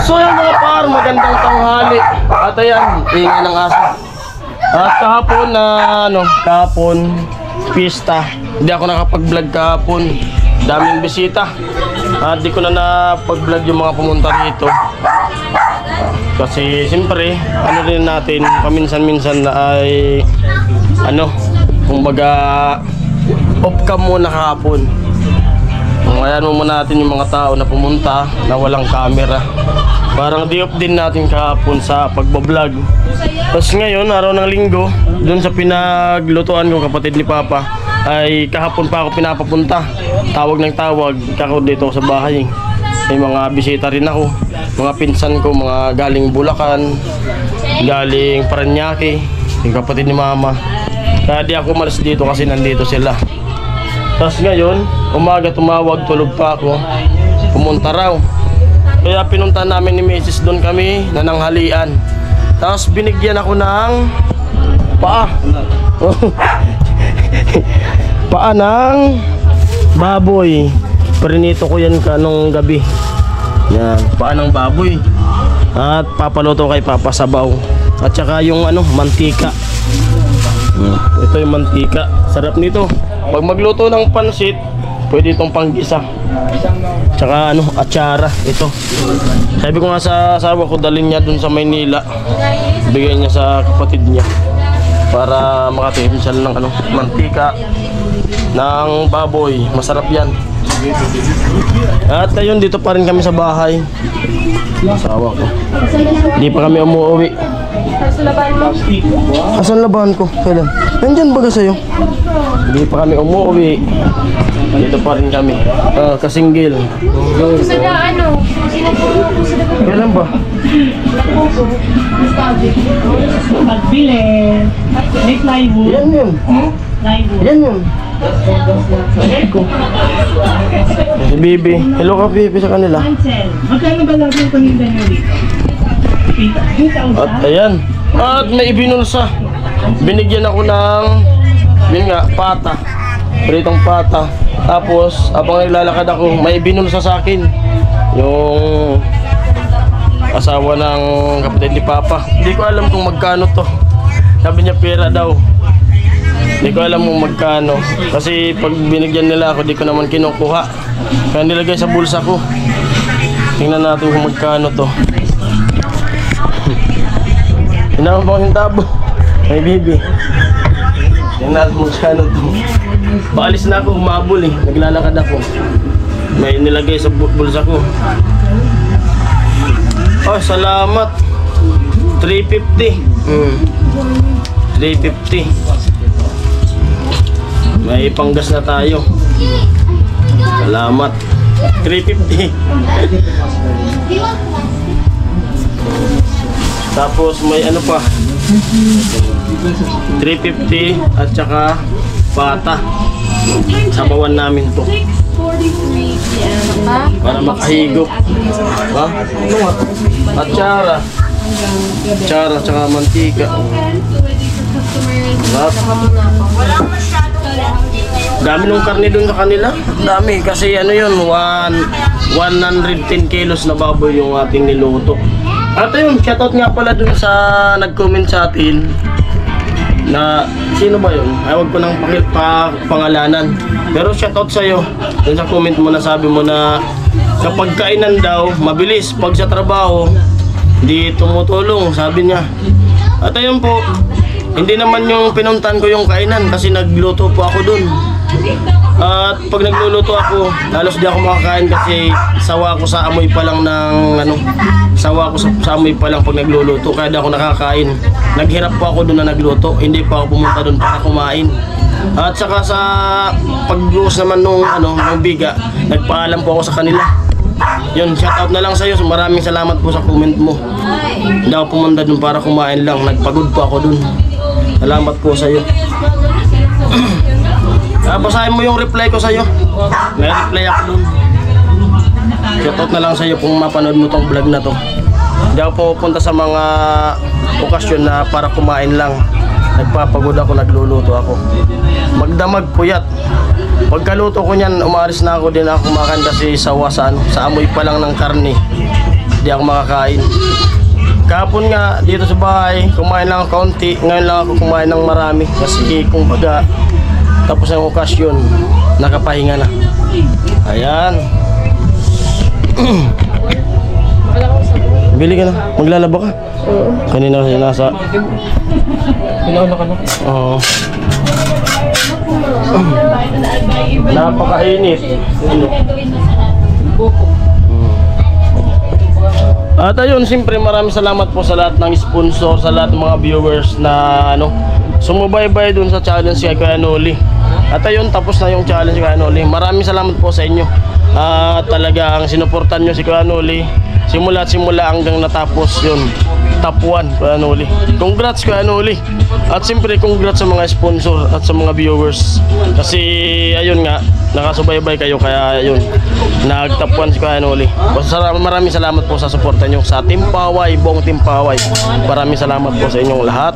So yung mga par, magandang tanghali. At ayan, ingay ng aso. At kahapon na kahapon pista. Hindi ako nakapag-vlog kahapon. Daming bisita. At di ko na napag-vlog yung mga pumunta rito. Kasi siyempre, rin natin, paminsan-minsan na ay kumbaga off cam muna kahapon. Ayan mo muna natin yung mga tao na pumunta na walang camera. Parang di-off din natin kahapon sa pagbablog. Tapos ngayon, araw ng linggo, dun sa pinaglutuan ko kapatid ni Papa, ay kahapon pa ako pinapapunta. Tawag ng tawag, kako dito sa bahay. May mga bisita rin ako. Mga pinsan ko, mga galing Bulacan, galing Paranaque, yung kapatid ni Mama. Kaya di ako malas dito kasi nandito sila. Tapos ngayon, umaga tumawag, tulog pa ako. Pumunta raw. Kaya pinunta namin ni Mrs. doon kami, nananghalian. Tapos binigyan ako ng paa. Paa ng baboy. Prinito ko yan kanong gabi. Yan, paa ng baboy. At papaluto kay Papa sabaw. At saka yung mantika. Ito yung mantika. Sarap nito. Pag magluto ng pansit, pwede itong panggisa. Tsaka atsara. Ito. Sabi ko nga sa asawa ko, dalhin niya dun sa Maynila. Bigay niya sa kapatid niya. Para makatipid siya ng mantika ng baboy. Masarap yan. At ayun, dito pa rin kami sa bahay. Asawa ko. Hindi pa kami umuwi. Asan labahan ko? Kailan? Nandyan baga sa'yo? Hindi pa kami umuwi. Dito pa rin kami. Kasinggil. Kailan ba? Pagbili. May plywood. Yan yun. Yan yun. Si Bibi. Hello ka Bibi sa kanila. Magkano ba lang yung paninda nyo dito? At ayan. At may ibinulsa. Binigyan ako ng pata. Pritong pata. Tapos habang naglalakad ako, may ibinulsa sa akin yung asawa ng kapatid ni Papa. Hindi ko alam kung magkano to. Sabi niya pera daw. Hindi ko alam kung magkano. Kasi pag binigyan nila ako, di ko naman kinukuha. Kaya nilagay sa bulsa ko. Tingnan natin kung magkano to. Hinama pa ko yung tabo. May Bibi. Tingnan natin kung magkano to. Paalis na ako, humabol eh. Naglalakad ako. May nilagay sa bulsa ko. Oh, salamat. 350. 350. May panggas na tayo. Salamat. 350. Tapos may pa 350 at saka pata. Sabawan namin to para makahigop. Atsara tsaka mantika. Dami nung karne dun sa kanila. Dami kasi yun 110 kilos na baboy yung ating niluto. At yun, shoutout nga pala dun sa nag-comment sa atin na sino ba yun? Ay, wag ko nang pangalanan. Pero shoutout sa'yo dun sa comment mo na sabi mo na kapag kainan daw mabilis, pag sa trabaho hindi tumutulong, sabi niya. At ayun po, hindi naman yung pinuntan ko yung kainan kasi nagluto po ako dun. At pag nagluluto ako, halos di ako makakain kasi sawa ako sa amoy pa lang sawa ako sa amoy pa lang pag nagluluto, kaya di ako nakakain. Naghirap po ako dun na nagluto, hindi pa ako pumunta dun para kumain. At saka sa pagbuhos naman nung biga, nagpaalam po ako sa kanila. Yun, shoutout na lang sa'yo. Maraming salamat po sa comment mo. Hindi ako pumunta dun para kumain lang. Nagpagod po ako dun. Salamat po sa'yo. Basahin mo yung reply ko sa'yo. May reply ako dun. Shoutout na lang sa'yo kung mapanood mo tong vlog na to. Hindi ako pupunta sa mga okasyon na para kumain lang. Nagpapagod ako, nagluluto ako. Magdamag puyat. Pagkaluto ko niyan, umaalis na ako, din ako kumakain kasi sawa sa amoy pa lang ng karne. Di di ako makakain. Kahapon nga dito sa bahay, kumain lang ako kaunti. Ngayon lang ako kumain ng marami kasi kumbaga tapos ng okasyon, nakapahinga na. Ayan. Bili ka na, maglalaba ka. Kanina kasi nasa Pinauna ka na. Oo. Napakainit. At ayun, siyempre maraming salamat po sa lahat ng sponsor, sa lahat ng mga viewers na sumubaybay dun sa challenge kay Kuya Noli. At ayun, tapos na yung challenge kay Kuya Noli. Maraming salamat po sa inyo. Talagang sinuportan nyo si Kuya Noli simula hanggang natapos yun. Top 1 Kuya Noli. Congrats Kuya Noli. At siyempre congrats sa mga sponsor at sa mga viewers. Kasi ayun nga, nakasubaybay kayo kaya ayun, nag-top 1 si Kuya Noli. Maraming salamat po sa suporta nyo sa Team Paway, buong Team Paway. Maraming salamat po sa inyong lahat.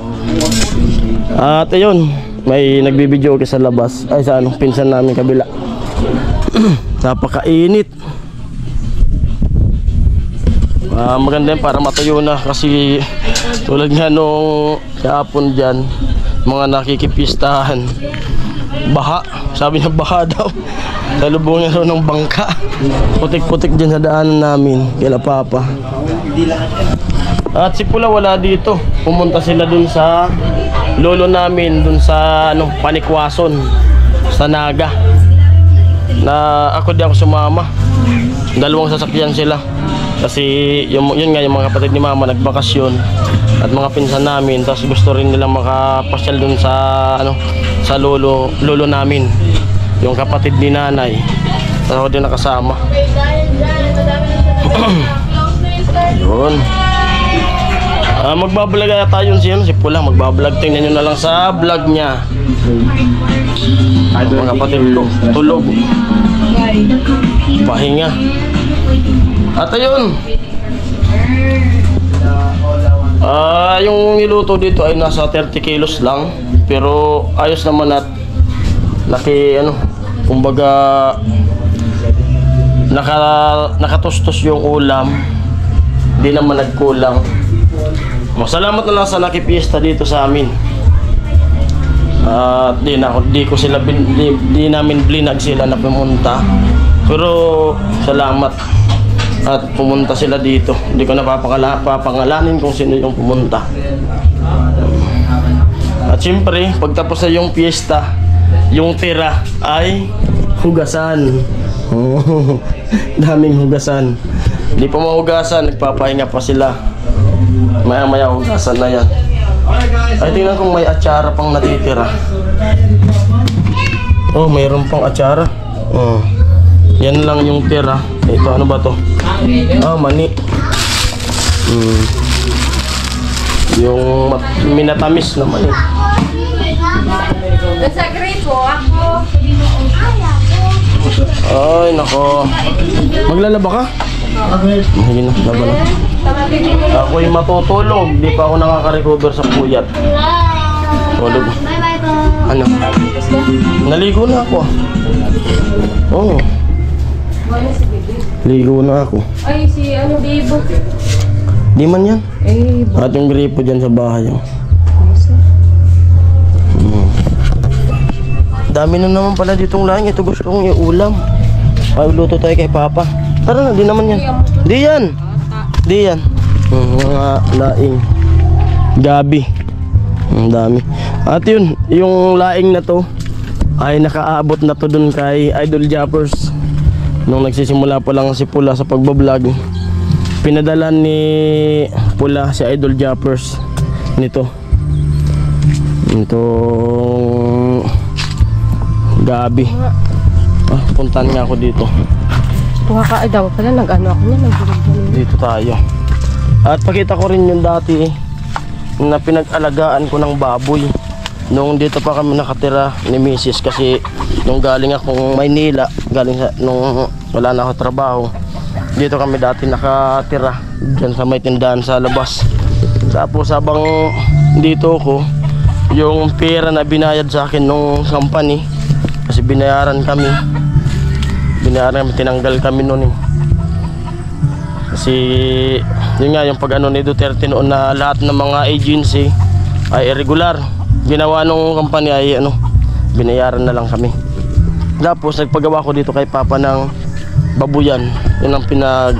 At ayun, may nagbibideo sa labas. Ay sa pinsan namin kabila. Napakainit. Maganda yan para matuyo na kasi tulad nga nung kahapon dyan, mga nakikipistahan, baha, sabi niya baha daw. Salubong niya ng bangka. Putik-putik dyan sa daanan namin kila Papa. At si Pula wala dito. Pumunta sila dun sa lolo namin, dun sa Panikwason, sa Naga. Na ako di ako sumama. Dalawang sasakyan sila. Kasi yun nga yung mga kapatid ni Mama nagbakasyon at mga pinsan namin, tapos gusto rin nilang makapasyal dun sa sa lolo namin, yung kapatid ni Nanay. Tapos ako din nakasama. Yun. Magbablog na tayo si Pula, magbablog. Tingnan nyo na lang sa vlog niya. Mga kapatid ko, tulog, pahinga. At ayun, yung niluto dito ay nasa 30 kilos lang, pero ayos naman at laki kumbaga nakatustos yung ulam, di naman nagkulang. Masalamat na lang sa nakipiesta dito sa amin. Di namin blinag sila na pumunta, pero salamat at pumunta sila dito. Hindi ko na papangalanin kung sino yung pumunta. At siyempre pagtapos na yung piyesta, yung tira ay hugasan. Daming hugasan. Hindi pa mahugasan, nagpapahinga pa sila. Maya hugasan na yan. Ay tingnan kung may atsara pang natitira. Oh, mayroon pang atsara. Oh. Yan lang yung tira. Ito ano ba to? Mani. Yung minatamis na mani. Sa grade po ako. Ay nako. Maglalaba ka? Sige na, laba na. Ako'y matutulog. Di pa ako nakaka-recover sa puyat. Tulog. Ano? Naligo na ako. Oo. Ligo na ako. Ay, si Bibo. Di man yan. Eh, At yung gripo dyan sa bahay. Dami na naman pala ditong laing. Ito gusto kong iulam. Ay, luto tayo kay Papa. Tara na, di naman yan. Di yan. Di yan. Mga laing. Gabi. Ang dami. At yun, yung laing na to ay nakaabot na to dun kay Idol Jappers. Nung nagsisimula pa lang si Pula sa pagbablog, pinadala ni Pula si Idol Jappers nito. Itong gabi. Puntahan nga ako dito. tuwa ka daw pala nag-ano ako niya, nag-gulog. Dito tayo. At pakita ko rin yung dati na pinag-alagaan ko ng baboy. Nung dito pa kami nakatira ni Mrs. kasi nung galing akong Maynila, nung wala na ako trabaho, dito kami dati nakatira dyan sa may tindahan sa labas. Tapos habang dito ko, yung pera na binayad sa akin nung company, kasi binayaran kami, tinanggal kami noon eh. Kasi yun nga yung pag ano ni Duterte noon na lahat ng mga agency ay irregular. Ginawa nung company ay ano, binayaran na lang kami. Tapos nagpagawa ko dito kay Papa ng babuyan. Yun ang pinag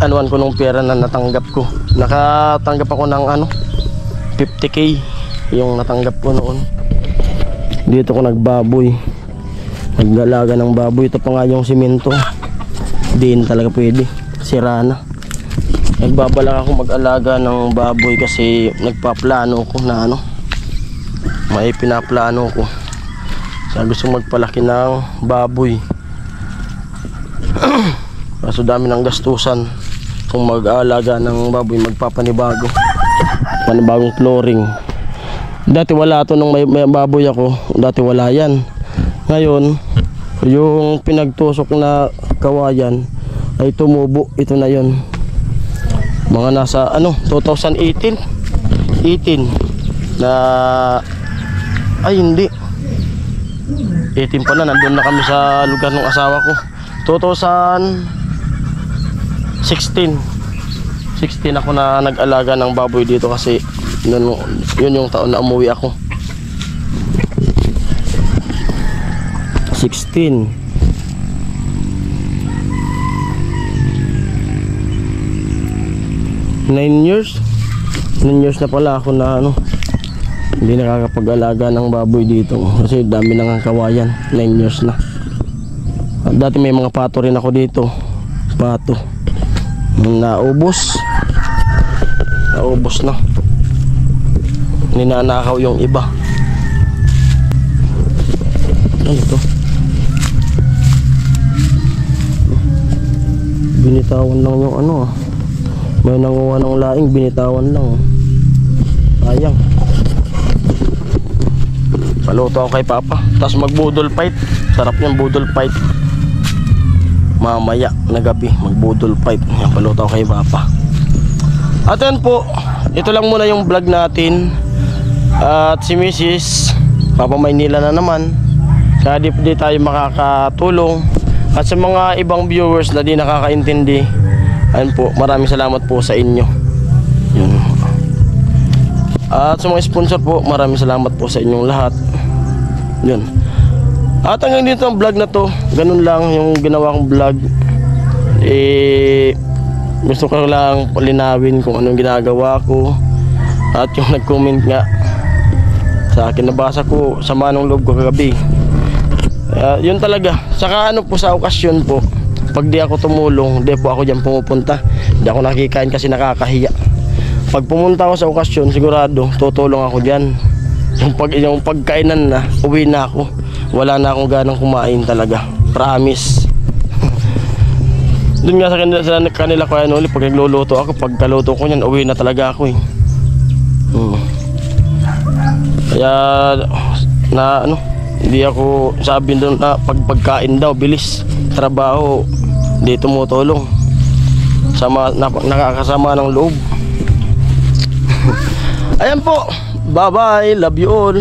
anuan ko nung pera na natanggap ko. Nakatanggap ako ng ano 50k yung natanggap ko noon. Dito ko nagbaboy, naggalaga ng baboy. Ito pa nga yung simento, din talaga pwede, sira na. Nagbabalak ako mag-alaga ng baboy kasi nagpaplano ko na ano, may pinaplano ko. Kaya gusto magpalaki ng baboy. Kaso dami ng gastusan kung mag-aalaga ng baboy, magpapanibago, panibagong flooring. Dati wala to nung may baboy ako, dati wala yan. Ngayon yung pinagtusok na kawayan ay tumubo, ito na yon. Mga nasa ano 2018 na ay hindi 18 pala, nandun na kami sa lugar ng asawa ko. 2016 ako na nag-alaga ng baboy dito kasi yun yung taon na umuwi ako. 16. Nine years na pala ako na ano, hindi nakakapag-alaga ng baboy dito kasi dami nang kawayan. 9 years na. At dati may mga pato rin ako dito, pato naubos na, ninanakaw yung iba. Ano to? Binitawan lang yung ano ah. May nanguha ng laing, binitawan lang oh. Sayang. Paluto ako kay Papa, tapos magbudol fight. Sarap yung budol fight. Mamaya na gabi magbudol fight. Yan, paluto ako kay Papa. At yan po, ito lang muna yung vlog natin. At si Mrs. Papa Maynila na naman, kaya di tayo makakatulong. At sa mga ibang viewers na di nakakaintindi, ayun po, maraming salamat po sa inyo. Yun. At sa mga sponsor po, maraming salamat po sa inyong lahat. Yun. At hanggang dito ang vlog na to. Ganun lang yung ginawa kong vlog. Gusto ko lang linawin kung anong ginagawa ko. At yung nag-comment nga sa akin, nabasa ko, sama ng loob ko kagabi. Yun talaga. Saka ano po, sa okasyon po, pag di ako tumulong, di po ako dyan pumupunta. Di ako nakikain kasi nakakahiya. Pag pumunta ako sa okasyon, sigurado tutulong ako dyan. Yung pagkainan na, uwi na ako. Wala na akong ganang kumain talaga, promise. Doon nga sa kanila ko ano, pag nagluluto ako, pagkaluto ko niyan, uwi na talaga ako eh. Kaya na ano, hindi ako sabi doon na pagkain daw bilis, trabaho di tumutulong, nakakasama ng loob. Ayan po, bye bye, love you all.